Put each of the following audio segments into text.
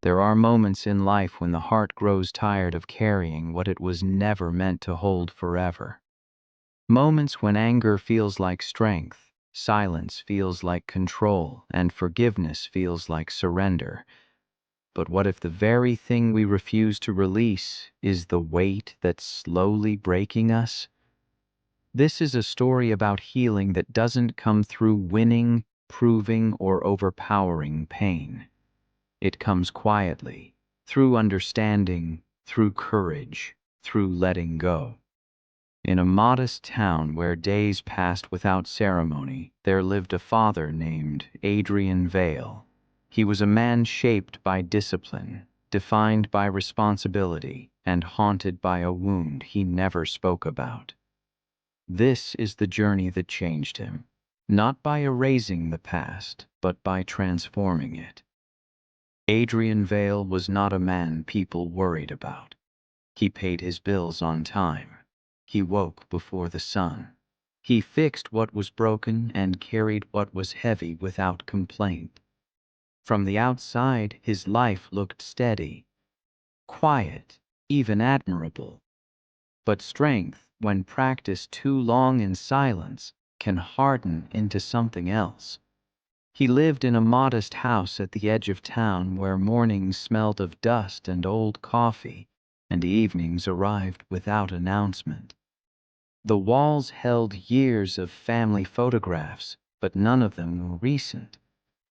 There are moments in life when the heart grows tired of carrying what it was never meant to hold forever. Moments when anger feels like strength, silence feels like control, and forgiveness feels like surrender. But what if the very thing we refuse to release is the weight that's slowly breaking us? This is a story about healing that doesn't come through winning, proving, or overpowering pain. It comes quietly, through understanding, through courage, through letting go. In a modest town where days passed without ceremony, there lived a father named Adrian Vale. He was a man shaped by discipline, defined by responsibility, and haunted by a wound he never spoke about. This is the journey that changed him, not by erasing the past, but by transforming it. Adrian Vale was not a man people worried about. He paid his bills on time. He woke before the sun. He fixed what was broken and carried what was heavy without complaint. From the outside, his life looked steady, quiet, even admirable. But strength, when practiced too long in silence, can harden into something else. He lived in a modest house at the edge of town where mornings smelled of dust and old coffee, and evenings arrived without announcement. The walls held years of family photographs, but none of them were recent.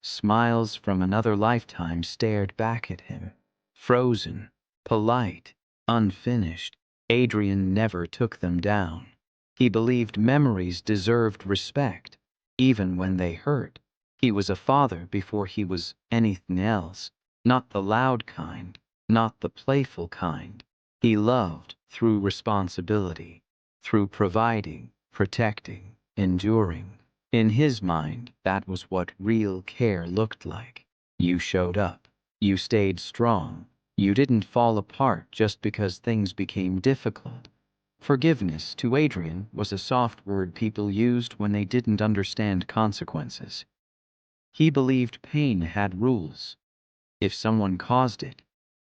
Smiles from another lifetime stared back at him. Frozen, polite, unfinished, Adrian never took them down. He believed memories deserved respect, even when they hurt. He was a father before he was anything else, not the loud kind, not the playful kind. He loved through responsibility, through providing, protecting, enduring. In his mind, that was what real care looked like. You showed up. You stayed strong. You didn't fall apart just because things became difficult. Forgiveness, to Adrian, was a soft word people used when they didn't understand consequences. He believed pain had rules. If someone caused it,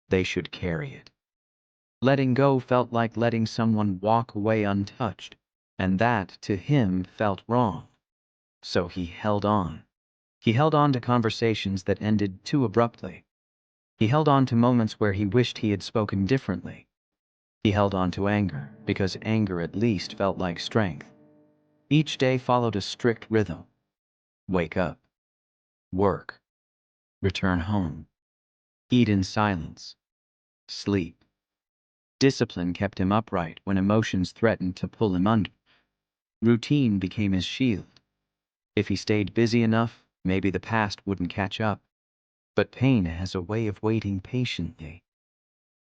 they should carry it. Letting go felt like letting someone walk away untouched, and that, to him, felt wrong. So he held on. He held on to conversations that ended too abruptly. He held on to moments where he wished he had spoken differently. He held on to anger, because anger at least felt like strength. Each day followed a strict rhythm. Wake up, work, return home, eat in silence, sleep. Discipline kept him upright when emotions threatened to pull him under. Routine became his shield. If he stayed busy enough, maybe the past wouldn't catch up. But pain has a way of waiting patiently.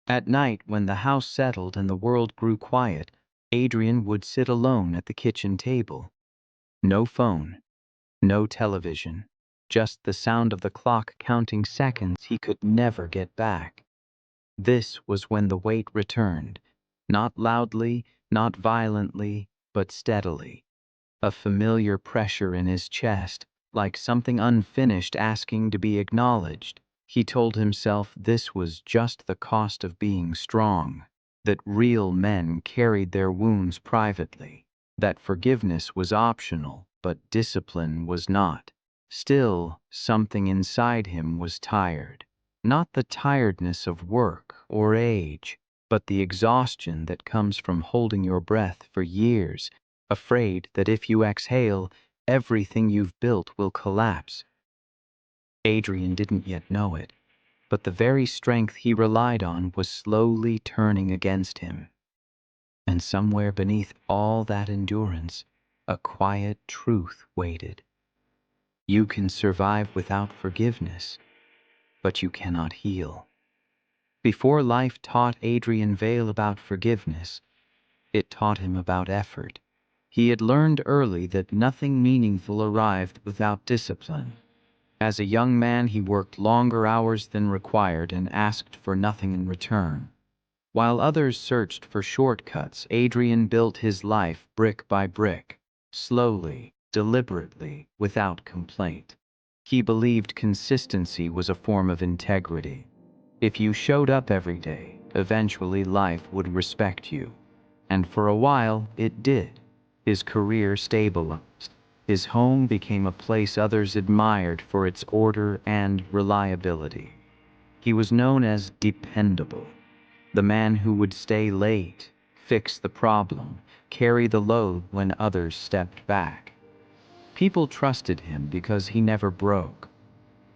At night, when the house settled and the world grew quiet, Adrian would sit alone at the kitchen table. No phone, no television, just the sound of the clock counting seconds he could never get back. This was when the weight returned, not loudly, not violently, but steadily. A familiar pressure in his chest, like something unfinished asking to be acknowledged. He told himself this was just the cost of being strong, that real men carried their wounds privately, that forgiveness was optional, but discipline was not. Still, something inside him was tired. Not the tiredness of work or age, but the exhaustion that comes from holding your breath for years, afraid that if you exhale, everything you've built will collapse. Adrian didn't yet know it, but the very strength he relied on was slowly turning against him. And somewhere beneath all that endurance, a quiet truth waited. You can survive without forgiveness, but you cannot heal. Before life taught Adrian Vale about forgiveness, it taught him about effort. He had learned early that nothing meaningful arrived without discipline. As a young man, he worked longer hours than required and asked for nothing in return. While others searched for shortcuts, Adrian built his life brick by brick, slowly, deliberately, without complaint. He believed consistency was a form of integrity. If you showed up every day, eventually life would respect you. And for a while, it did. His career stabilized. His home became a place others admired for its order and reliability. He was known as dependable, the man who would stay late, fix the problem, carry the load when others stepped back. People trusted him because he never broke,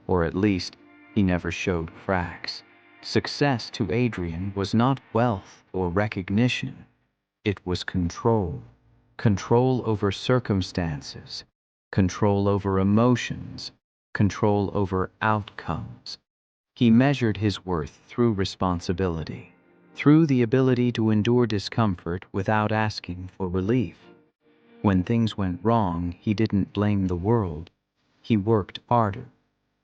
or at least, he never showed cracks. Success to Adrian was not wealth or recognition, it was control. Control over circumstances, control over emotions, control over outcomes. He measured his worth through responsibility, through the ability to endure discomfort without asking for relief. When things went wrong, he didn't blame the world. He worked harder.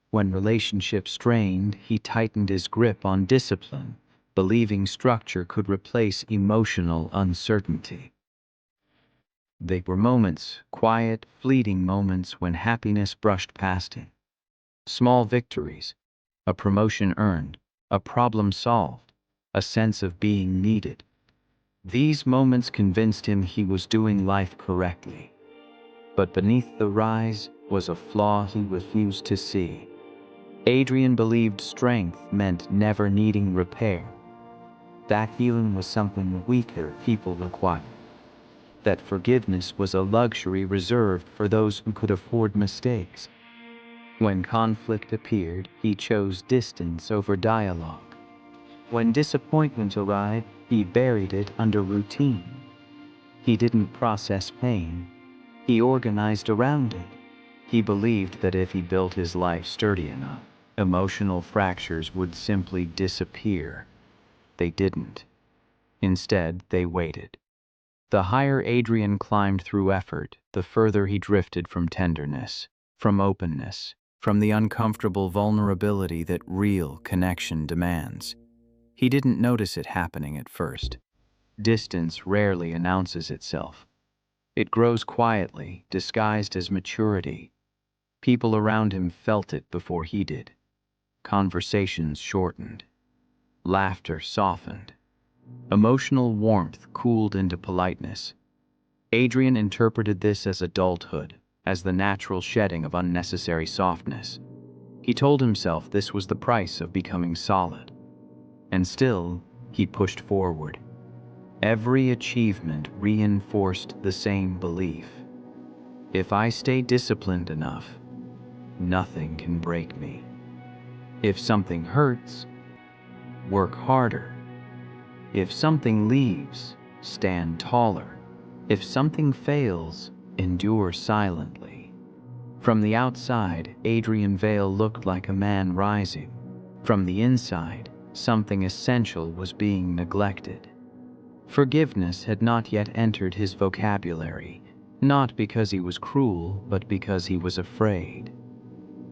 When relationships strained, he tightened his grip on discipline, believing structure could replace emotional uncertainty. They were moments, quiet, fleeting moments when happiness brushed past him. Small victories, a promotion earned, a problem solved, a sense of being needed. These moments convinced him he was doing life correctly. But beneath the rise was a flaw he refused to see. Adrian believed strength meant never needing repair. That feeling was something weaker people required. That forgiveness was a luxury reserved for those who could afford mistakes. When conflict appeared, he chose distance over dialogue. When disappointment arrived, he buried it under routine. He didn't process pain, he organized around it. He believed that if he built his life sturdy enough, emotional fractures would simply disappear. They didn't. Instead, they waited. The higher Adrian climbed through effort, the further he drifted from tenderness, from openness, from the uncomfortable vulnerability that real connection demands. He didn't notice it happening at first. Distance rarely announces itself. It grows quietly, disguised as maturity. People around him felt it before he did. Conversations shortened. Laughter softened. Emotional warmth cooled into politeness. Adrian interpreted this as adulthood, as the natural shedding of unnecessary softness. He told himself this was the price of becoming solid. And still, he pushed forward. Every achievement reinforced the same belief. If I stay disciplined enough, nothing can break me. If something hurts, work harder. If something leaves, stand taller. If something fails, endure silently. From the outside, Adrian Vale looked like a man rising. From the inside, something essential was being neglected. Forgiveness had not yet entered his vocabulary, not because he was cruel, but because he was afraid.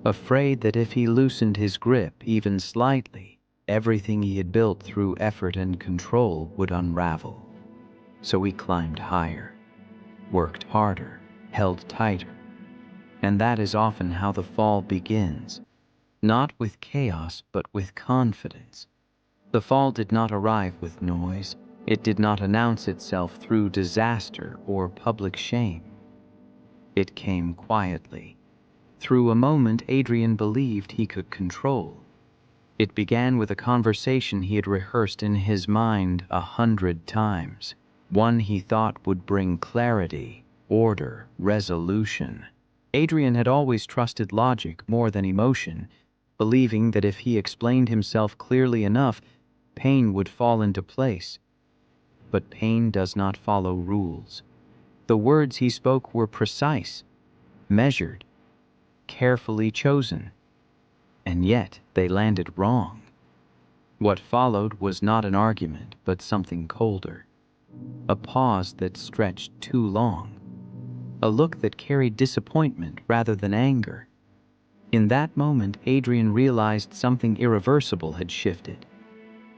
Afraid that if he loosened his grip even slightly, everything he had built through effort and control would unravel. So he climbed higher, worked harder, held tighter. And that is often how the fall begins, not with chaos, but with confidence. The fall did not arrive with noise. It did not announce itself through disaster or public shame. It came quietly, through a moment Adrian believed he could control. It began with a conversation he had rehearsed in his mind 100 times, one he thought would bring clarity, order, resolution. Adrian had always trusted logic more than emotion, believing that if he explained himself clearly enough, pain would fall into place. But pain does not follow rules. The words he spoke were precise, measured, carefully chosen, and yet they landed wrong. What followed was not an argument, but something colder. A pause that stretched too long. A look that carried disappointment rather than anger. In that moment, Adrian realized something irreversible had shifted.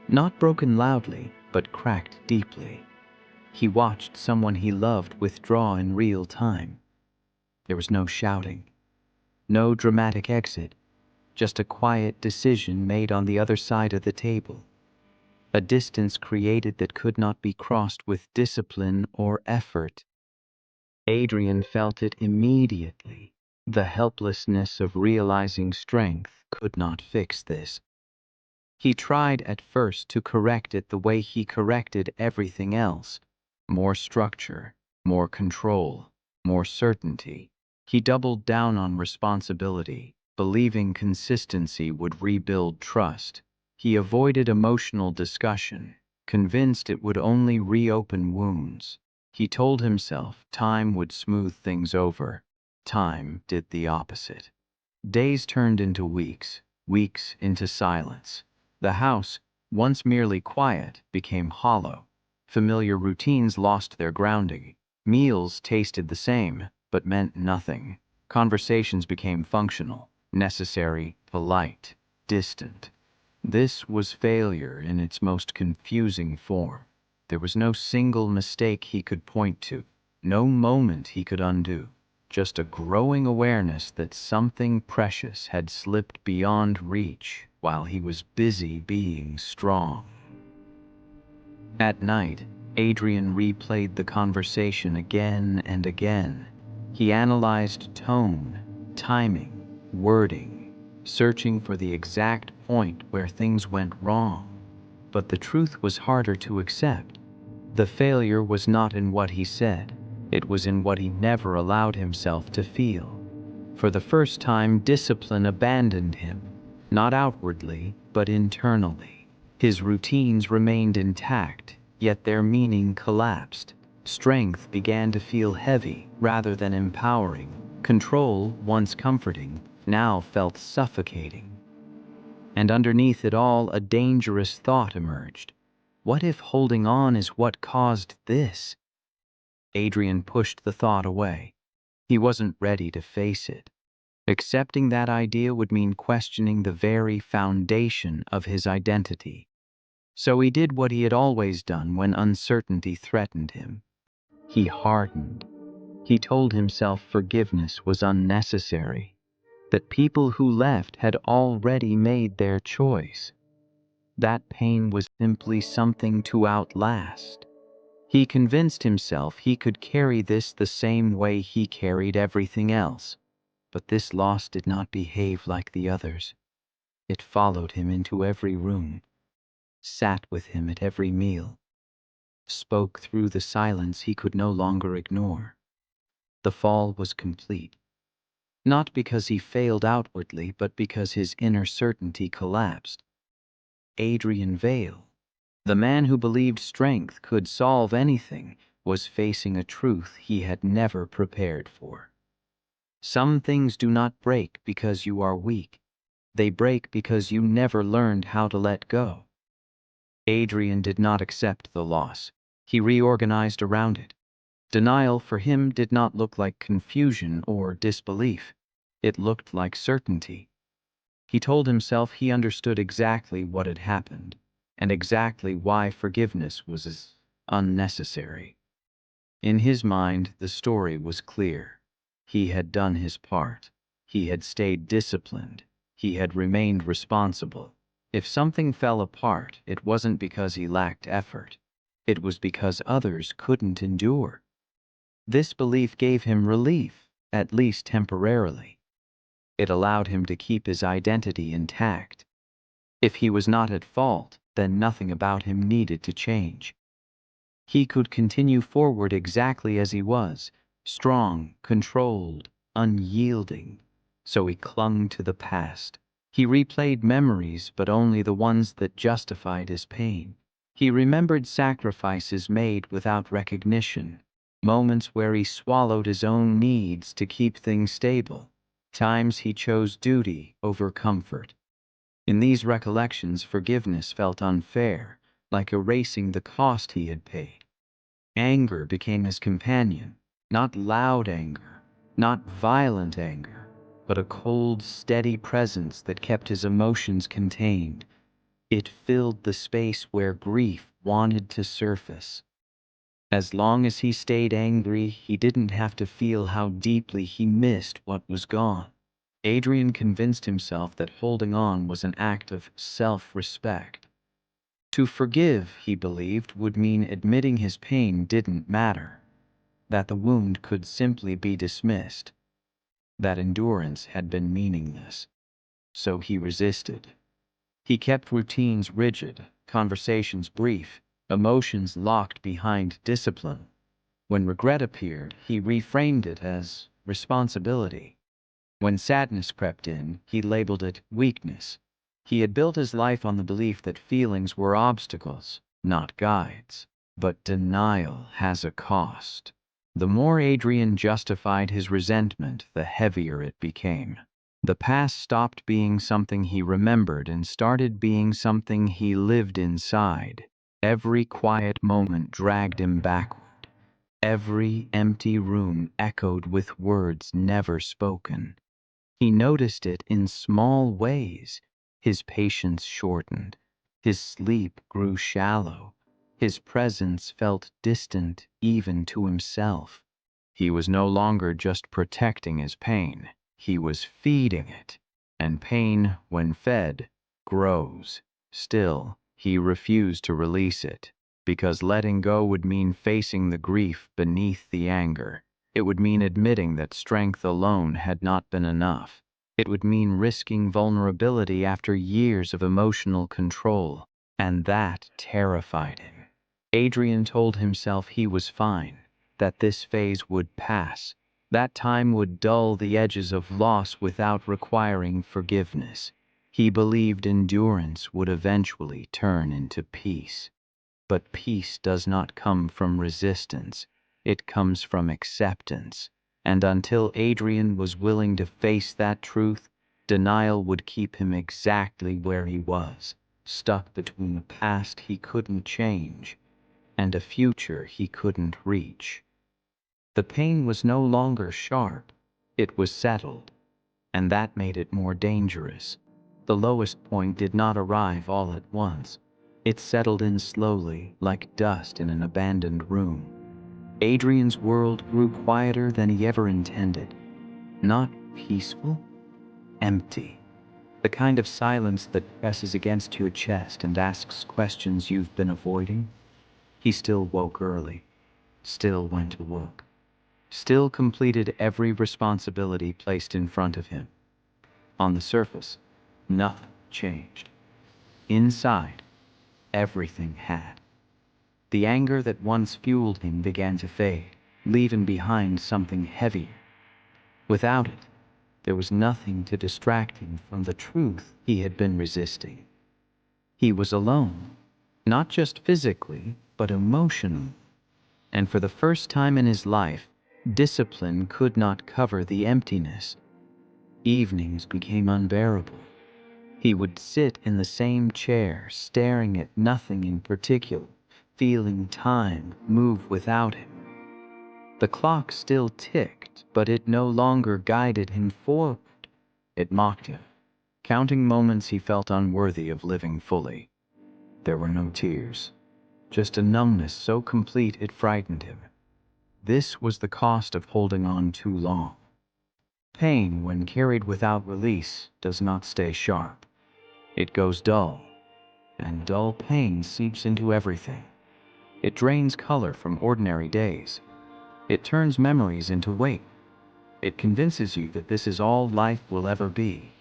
Not broken loudly, but cracked deeply. He watched someone he loved withdraw in real time. There was no shouting, no dramatic exit, just a quiet decision made on the other side of the table. A distance created that could not be crossed with discipline or effort. Adrian felt it immediately. The helplessness of realizing strength could not fix this. He tried at first to correct it the way he corrected everything else. More structure, more control, more certainty. He doubled down on responsibility, believing consistency would rebuild trust. He avoided emotional discussion, convinced it would only reopen wounds. He told himself time would smooth things over. Time did the opposite. Days turned into weeks, weeks into silence. The house, once merely quiet, became hollow. Familiar routines lost their grounding. Meals tasted the same, but meant nothing. Conversations became functional, necessary, polite, distant. This was failure in its most confusing form. There was no single mistake he could point to, no moment he could undo. Just a growing awareness that something precious had slipped beyond reach while he was busy being strong. At night, Adrian replayed the conversation again and again. He analyzed tone, timing, wording, searching for the exact point where things went wrong. But the truth was harder to accept. The failure was not in what he said, it was in what he never allowed himself to feel. For the first time, discipline abandoned him, not outwardly, but internally. His routines remained intact, yet their meaning collapsed. Strength began to feel heavy rather than empowering. Control, once comforting, now felt suffocating. And underneath it all, a dangerous thought emerged. What if holding on is what caused this? Adrian pushed the thought away. He wasn't ready to face it. Accepting that idea would mean questioning the very foundation of his identity. So he did what he had always done when uncertainty threatened him. He hardened. He told himself forgiveness was unnecessary, that people who left had already made their choice. That pain was simply something to outlast. He convinced himself he could carry this the same way he carried everything else. But this loss did not behave like the others. It followed him into every room, sat with him at every meal, spoke through the silence he could no longer ignore. The fall was complete, not because he failed outwardly, but because his inner certainty collapsed. Adrian Vale, the man who believed strength could solve anything, was facing a truth he had never prepared for. Some things do not break because you are weak. They break because you never learned how to let go. Adrian did not accept the loss. He reorganized around it. Denial for him did not look like confusion or disbelief. It looked like certainty. He told himself he understood exactly what had happened, and exactly why forgiveness was unnecessary. In his mind, the story was clear. He had done his part. He had stayed disciplined. He had remained responsible. If something fell apart, it wasn't because he lacked effort. It was because others couldn't endure. This belief gave him relief, at least temporarily. It allowed him to keep his identity intact. If he was not at fault, then nothing about him needed to change. He could continue forward exactly as he was, strong, controlled, unyielding. So he clung to the past. He replayed memories, but only the ones that justified his pain. He remembered sacrifices made without recognition, moments where he swallowed his own needs to keep things stable, times he chose duty over comfort. In these recollections, forgiveness felt unfair, like erasing the cost he had paid. Anger became his companion, not loud anger, not violent anger, but a cold, steady presence that kept his emotions contained. It filled the space where grief wanted to surface. As long as he stayed angry, he didn't have to feel how deeply he missed what was gone. Adrian convinced himself that holding on was an act of self-respect. To forgive, he believed, would mean admitting his pain didn't matter, that the wound could simply be dismissed, that endurance had been meaningless. So he resisted. He kept routines rigid, conversations brief, emotions locked behind discipline. When regret appeared, he reframed it as responsibility. When sadness crept in, he labeled it weakness. He had built his life on the belief that feelings were obstacles, not guides. But denial has a cost. The more Adrian justified his resentment, the heavier it became. The past stopped being something he remembered and started being something he lived inside. Every quiet moment dragged him backward. Every empty room echoed with words never spoken. He noticed it in small ways. His patience shortened. His sleep grew shallow. His presence felt distant even to himself. He was no longer just protecting his pain. He was feeding it. And pain, when fed, grows. Still, he refused to release it, because letting go would mean facing the grief beneath the anger. It would mean admitting that strength alone had not been enough. It would mean risking vulnerability after years of emotional control, and that terrified him. Adrian told himself he was fine, that this phase would pass, that time would dull the edges of loss without requiring forgiveness. He believed endurance would eventually turn into peace. But peace does not come from resistance, it comes from acceptance. And until Adrian was willing to face that truth, denial would keep him exactly where he was, stuck between the past he couldn't change and a future he couldn't reach. The pain was no longer sharp, it was settled, and that made it more dangerous. The lowest point did not arrive all at once. It settled in slowly, like dust in an abandoned room. Adrian's world grew quieter than he ever intended. Not peaceful, empty. The kind of silence that presses against your chest and asks questions you've been avoiding. He still woke early, still went to work, still completed every responsibility placed in front of him. On the surface, nothing changed. Inside, everything had. The anger that once fueled him began to fade, leaving behind something heavier. Without it, there was nothing to distract him from the truth he had been resisting. He was alone, not just physically, but emotionally. And for the first time in his life, discipline could not cover the emptiness. Evenings became unbearable. He would sit in the same chair, staring at nothing in particular, feeling time move without him. The clock still ticked, but it no longer guided him forward. It mocked him, counting moments he felt unworthy of living fully. There were no tears, just a numbness so complete it frightened him. This was the cost of holding on too long. Pain, when carried without release, does not stay sharp. It goes dull, and dull pain seeps into everything. It drains color from ordinary days. It turns memories into weight. It convinces you that this is all life will ever be.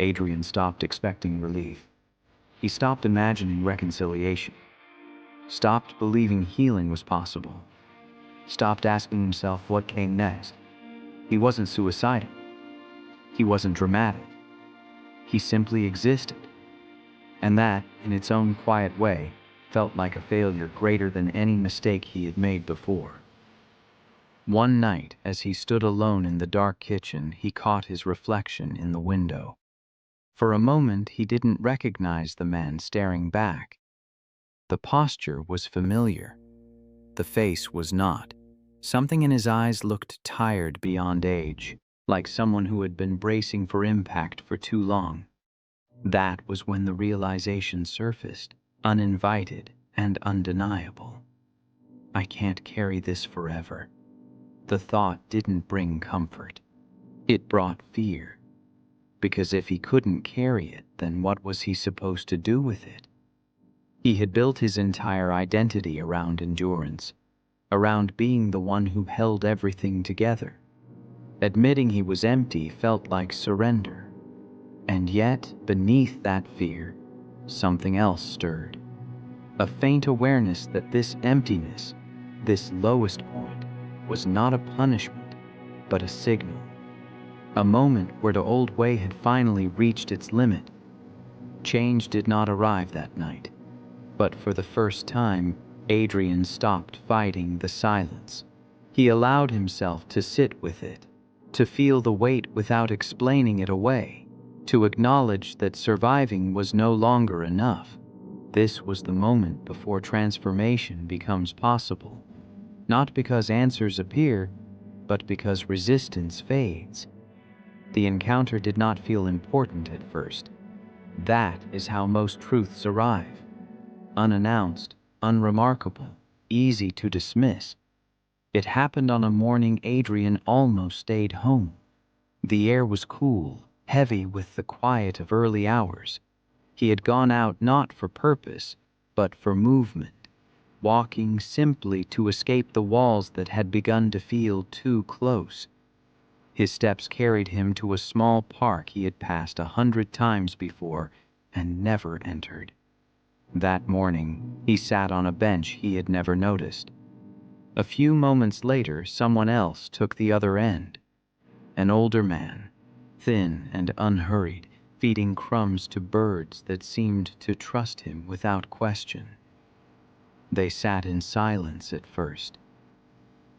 Adrian stopped expecting relief. He stopped imagining reconciliation. Stopped believing healing was possible. Stopped asking himself what came next. He wasn't suicidal. He wasn't dramatic. He simply existed. And that, in its own quiet way, felt like a failure greater than any mistake he had made before. One night, as he stood alone in the dark kitchen, he caught his reflection in the window. For a moment, he didn't recognize the man staring back. The posture was familiar. The face was not. Something in his eyes looked tired beyond age, like someone who had been bracing for impact for too long. That was when the realization surfaced, uninvited and undeniable. I can't carry this forever. The thought didn't bring comfort. It brought fear, because if he couldn't carry it, then what was he supposed to do with it? He had built his entire identity around endurance, around being the one who held everything together. Admitting he was empty felt like surrender. And yet, beneath that fear, something else stirred. A faint awareness that this emptiness, this lowest point, was not a punishment, but a signal. A moment where the old way had finally reached its limit. Change did not arrive that night, but for the first time, Adrian stopped fighting the silence. He allowed himself to sit with it, to feel the weight without explaining it away, to acknowledge that surviving was no longer enough. This was the moment before transformation becomes possible, not because answers appear, but because resistance fades. The encounter did not feel important at first. That is how most truths arrive. Unannounced, unremarkable, easy to dismiss. It happened on a morning Adrian almost stayed home. The air was cool, heavy with the quiet of early hours. He had gone out not for purpose, but for movement, walking simply to escape the walls that had begun to feel too close. His steps carried him to a small park he had passed 100 times before and never entered. That morning, he sat on a bench he had never noticed. A few moments later, someone else took the other end. An older man, thin and unhurried, feeding crumbs to birds that seemed to trust him without question. They sat in silence at first.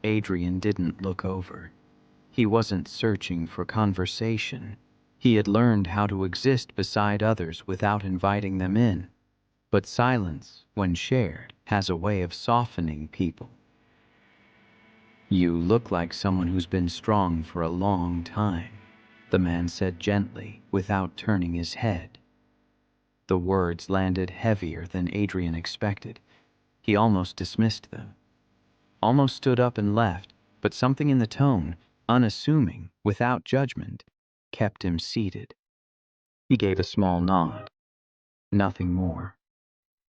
Adrian didn't look over. He wasn't searching for conversation. He had learned how to exist beside others without inviting them in. But silence, when shared, has a way of softening people. "You look like someone who's been strong for a long time," the man said gently, without turning his head. The words landed heavier than Adrian expected. He almost dismissed them, almost stood up and left, but something in the tone, unassuming, without judgment, kept him seated. He gave a small nod. Nothing more.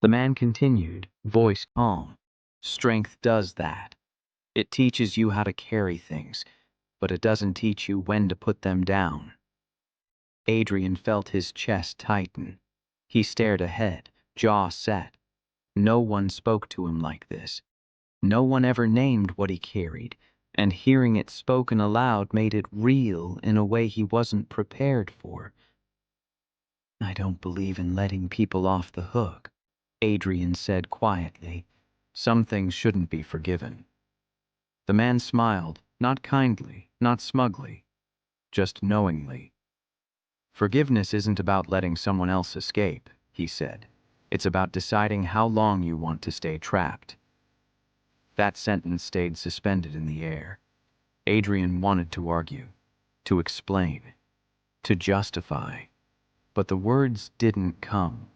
The man continued, voice calm. "Strength does that. It teaches you how to carry things, but it doesn't teach you when to put them down." Adrian felt his chest tighten. He stared ahead, jaw set. No one spoke to him like this. No one ever named what he carried, and hearing it spoken aloud made it real in a way he wasn't prepared for. "I don't believe in letting people off the hook," Adrian said quietly. "Some things shouldn't be forgiven." The man smiled, not kindly, not smugly, just knowingly. "Forgiveness isn't about letting someone else escape," he said. "It's about deciding how long you want to stay trapped." That sentence stayed suspended in the air. Adrian wanted to argue, to explain, to justify, but the words didn't come.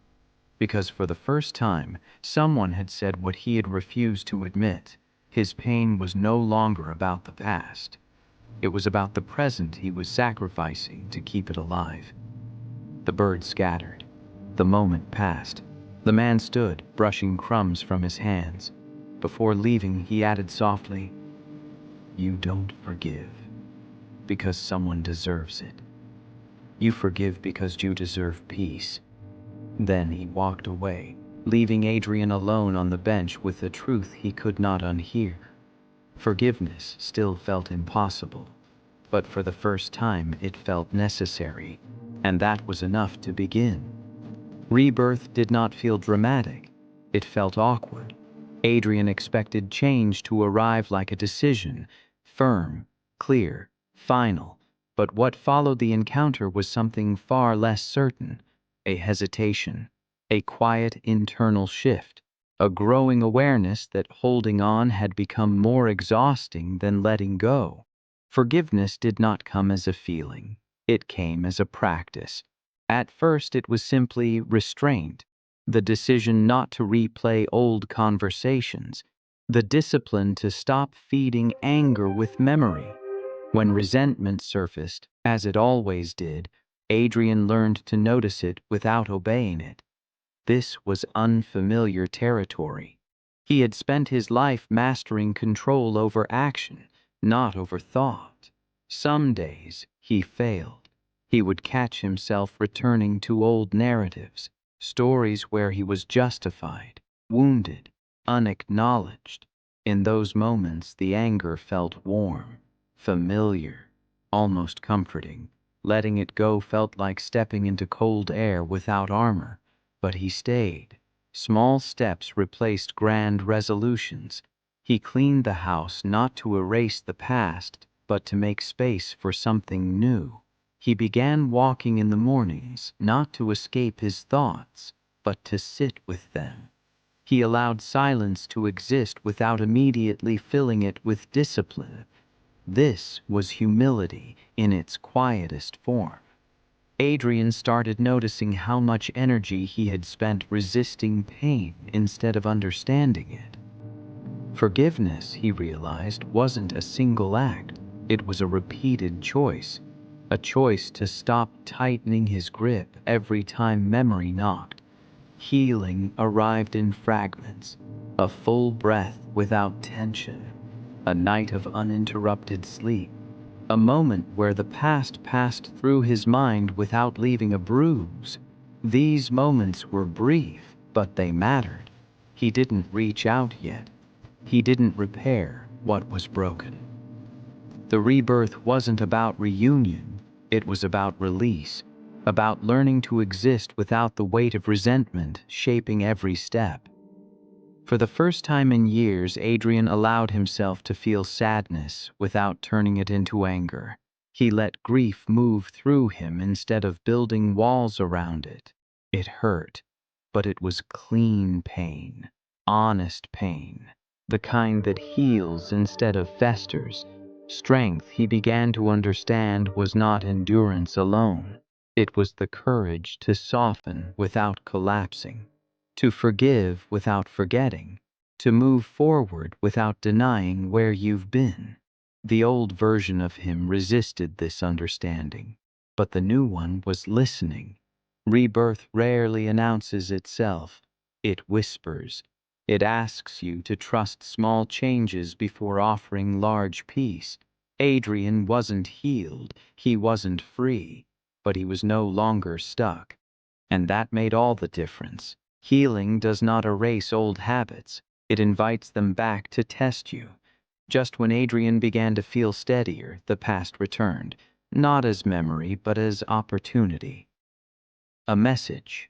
Because for the first time, someone had said what he had refused to admit. His pain was no longer about the past. It was about the present he was sacrificing to keep it alive. The birds scattered. The moment passed. The man stood, brushing crumbs from his hands. Before leaving, he added softly, "You don't forgive because someone deserves it. You forgive because you deserve peace." Then he walked away, leaving Adrian alone on the bench with the truth he could not unhear. Forgiveness still felt impossible, but for the first time it felt necessary, and that was enough to begin. Rebirth did not feel dramatic. It felt awkward. Adrian expected change to arrive like a decision, firm, clear, final. But what followed the encounter was something far less certain, a hesitation, a quiet internal shift, a growing awareness that holding on had become more exhausting than letting go. Forgiveness did not come as a feeling. It came as a practice. At first it was simply restraint, the decision not to replay old conversations, the discipline to stop feeding anger with memory. When resentment surfaced, As it always did, Adrian learned to notice it without obeying it. This was unfamiliar territory. He had spent his life mastering control over action, not over thought. Some days he failed. He would catch himself returning to old narratives, stories where he was justified, wounded, unacknowledged. In those moments, the anger felt warm, familiar, almost comforting. Letting it go felt like stepping into cold air without armor. But he stayed. Small steps replaced grand resolutions. He cleaned the house not to erase the past, but to make space for something new. He began walking in the mornings, not to escape his thoughts, but to sit with them. He allowed silence to exist without immediately filling it with discipline. This was humility in its quietest form. Adrian started noticing how much energy he had spent resisting pain instead of understanding it. Forgiveness, he realized, wasn't a single act. It was a repeated choice. A choice to stop tightening his grip every time memory knocked. Healing arrived in fragments. A full breath without tension. A night of uninterrupted sleep. A moment where the past passed through his mind without leaving a bruise. These moments were brief, but they mattered. He didn't reach out yet. He didn't repair what was broken. The rebirth wasn't about reunion, it was about release, about learning to exist without the weight of resentment shaping every step. For the first time in years, Adrian allowed himself to feel sadness without turning it into anger. He let grief move through him instead of building walls around it. It hurt, but it was clean pain, honest pain, the kind that heals instead of festers. Strength, he began to understand, was not endurance alone. It was the courage to soften without collapsing, to forgive without forgetting, to move forward without denying where you've been. The old version of him resisted this understanding, but the new one was listening. Rebirth rarely announces itself. It whispers. It asks you to trust small changes before offering large peace. Adrian wasn't healed, he wasn't free, but he was no longer stuck. And that made all the difference. Healing does not erase old habits, it invites them back to test you. Just when Adrian began to feel steadier, the past returned, not as memory, but as opportunity. A message.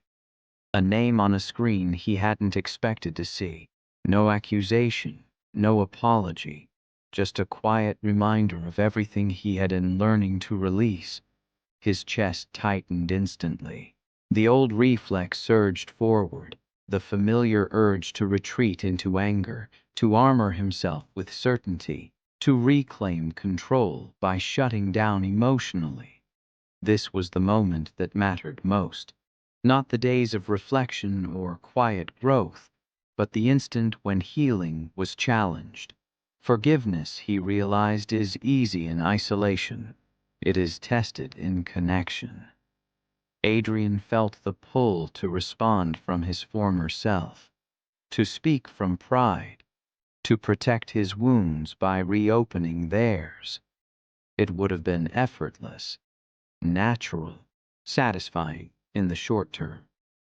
A name on a screen he hadn't expected to see. No accusation, no apology, just a quiet reminder of everything he had been learning to release. His chest tightened instantly. The old reflex surged forward, the familiar urge to retreat into anger, to armor himself with certainty, to reclaim control by shutting down emotionally. This was the moment that mattered most. Not the days of reflection or quiet growth, but the instant when healing was challenged. Forgiveness, he realized, is easy in isolation. It is tested in connection. Adrian felt the pull to respond from his former self, to speak from pride, to protect his wounds by reopening theirs. It would have been effortless, natural, satisfying in the short term.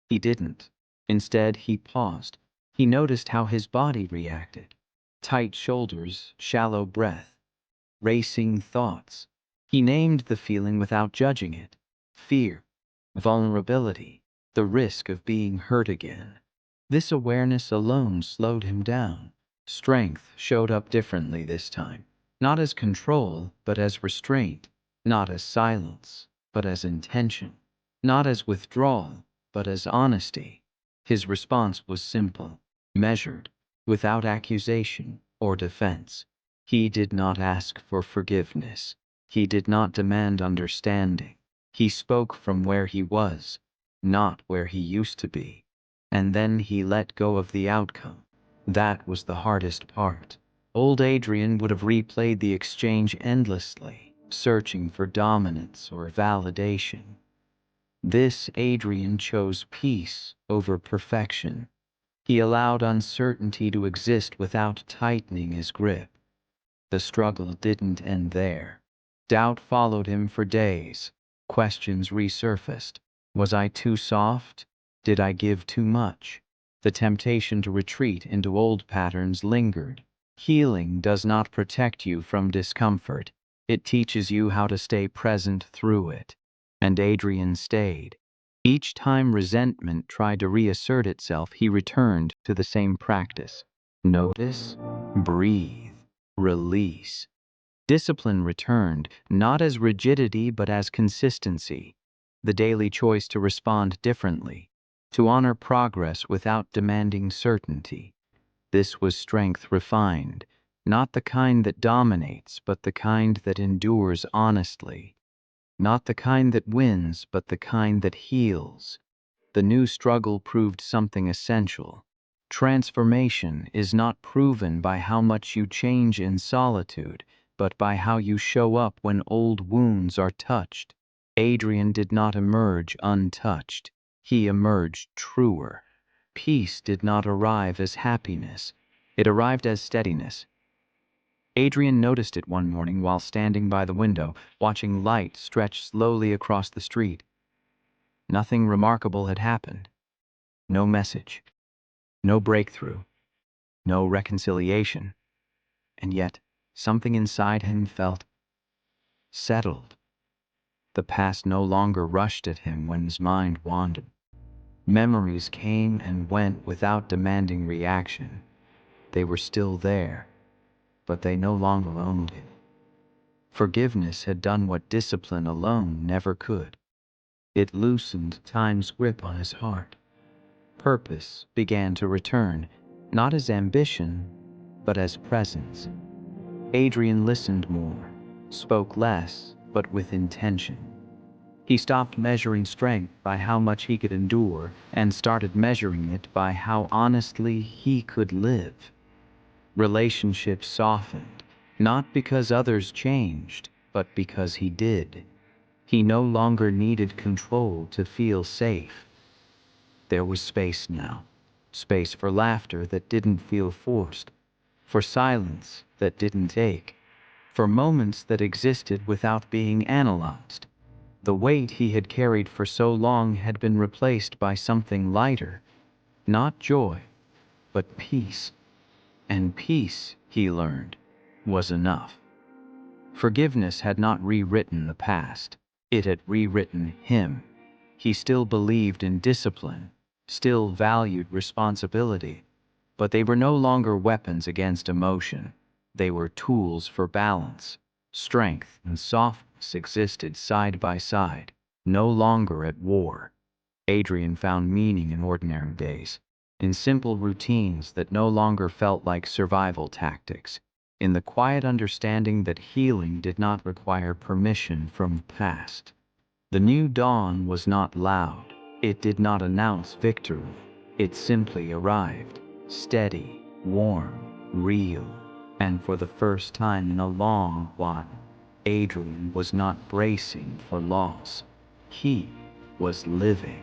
He didn't. Instead, he paused. He noticed how his body reacted. Tight shoulders, shallow breath, racing thoughts. He named the feeling without judging it. Fear, vulnerability, the risk of being hurt again. This awareness alone slowed him down. Strength showed up differently this time. Not as control, but as restraint. Not as silence, but as intention. Not as withdrawal, but as honesty. His response was simple, measured, without accusation or defense. He did not ask for forgiveness. He did not demand understanding. He spoke from where he was, not where he used to be. And then he let go of the outcome. That was the hardest part. Old Adrian would have replayed the exchange endlessly, searching for dominance or validation. This Adrian chose peace over perfection. He allowed uncertainty to exist without tightening his grip. The struggle didn't end there. Doubt followed him for days. Questions resurfaced. Was I too soft? Did I give too much? The temptation to retreat into old patterns lingered. Healing does not protect you from discomfort. It teaches you how to stay present through it. And Adrian stayed. Each time resentment tried to reassert itself, he returned to the same practice. Notice, breathe, release. Discipline returned, not as rigidity but as consistency, the daily choice to respond differently, to honor progress without demanding certainty. This was strength refined, not the kind that dominates, but the kind that endures honestly, not the kind that wins, but the kind that heals. The new struggle proved something essential. Transformation is not proven by how much you change in solitude, but by how you show up when old wounds are touched. Adrian did not emerge untouched. He emerged truer. Peace did not arrive as happiness. It arrived as steadiness. Adrian noticed it one morning while standing by the window, watching light stretch slowly across the street. Nothing remarkable had happened. No message. No breakthrough. No reconciliation. And yet, something inside him felt settled. The past no longer rushed at him when his mind wandered. Memories came and went without demanding reaction. They were still there, but they no longer owned him. Forgiveness had done what discipline alone never could. It loosened time's grip on his heart. Purpose began to return, not as ambition, but as presence. Adrian listened more, spoke less, but with intention. He stopped measuring strength by how much he could endure and started measuring it by how honestly he could live. Relationships softened, not because others changed, but because he did. He no longer needed control to feel safe. There was space now. Space for laughter that didn't feel forced, for silence that didn't ache, for moments that existed without being analyzed. The weight he had carried for so long had been replaced by something lighter, not joy, but peace. And peace, he learned, was enough. Forgiveness had not rewritten the past. It had rewritten him. He still believed in discipline, still valued responsibility, but they were no longer weapons against emotion. They were tools for balance. Strength and softness existed side by side, no longer at war. Adrian found meaning in ordinary days, in simple routines that no longer felt like survival tactics, in the quiet understanding that healing did not require permission from the past. The new dawn was not loud. It did not announce victory. It simply arrived, steady, warm, real. And for the first time in a long while, Adrian was not bracing for loss. He was living.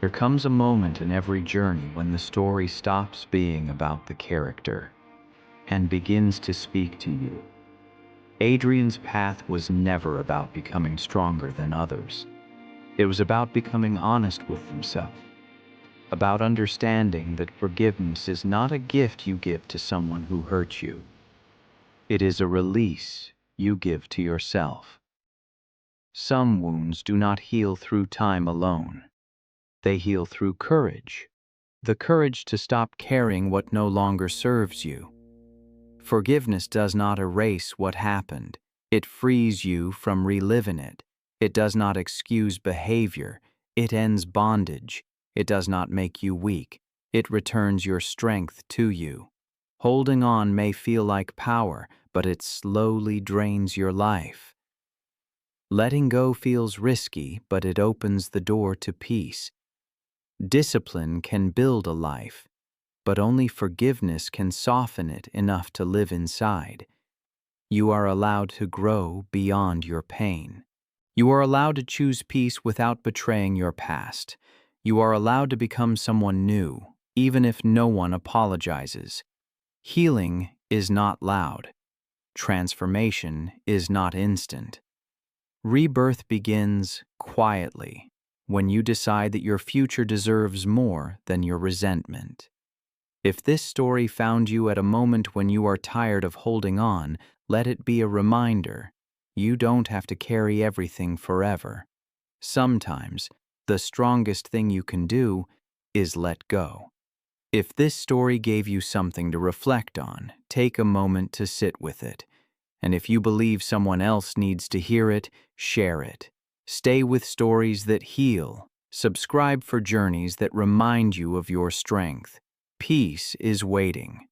There comes a moment in every journey when the story stops being about the character and begins to speak to you. Adrian's path was never about becoming stronger than others. It was about becoming honest with himself, about understanding that forgiveness is not a gift you give to someone who hurt you. It is a release you give to yourself. Some wounds do not heal through time alone. They heal through courage, the courage to stop carrying what no longer serves you. Forgiveness does not erase what happened. It frees you from reliving it. It does not excuse behavior. It ends bondage. It does not make you weak. It returns your strength to you. Holding on may feel like power, but it slowly drains your life. Letting go feels risky, but it opens the door to peace. Discipline can build a life, but only forgiveness can soften it enough to live inside. You are allowed to grow beyond your pain. You are allowed to choose peace without betraying your past. You are allowed to become someone new, even if no one apologizes. Healing is not loud. Transformation is not instant. Rebirth begins quietly, when you decide that your future deserves more than your resentment. If this story found you at a moment when you are tired of holding on, let it be a reminder. You don't have to carry everything forever. Sometimes, the strongest thing you can do is let go. If this story gave you something to reflect on, take a moment to sit with it. And if you believe someone else needs to hear it, share it. Stay with stories that heal. Subscribe for journeys that remind you of your strength. Peace is waiting.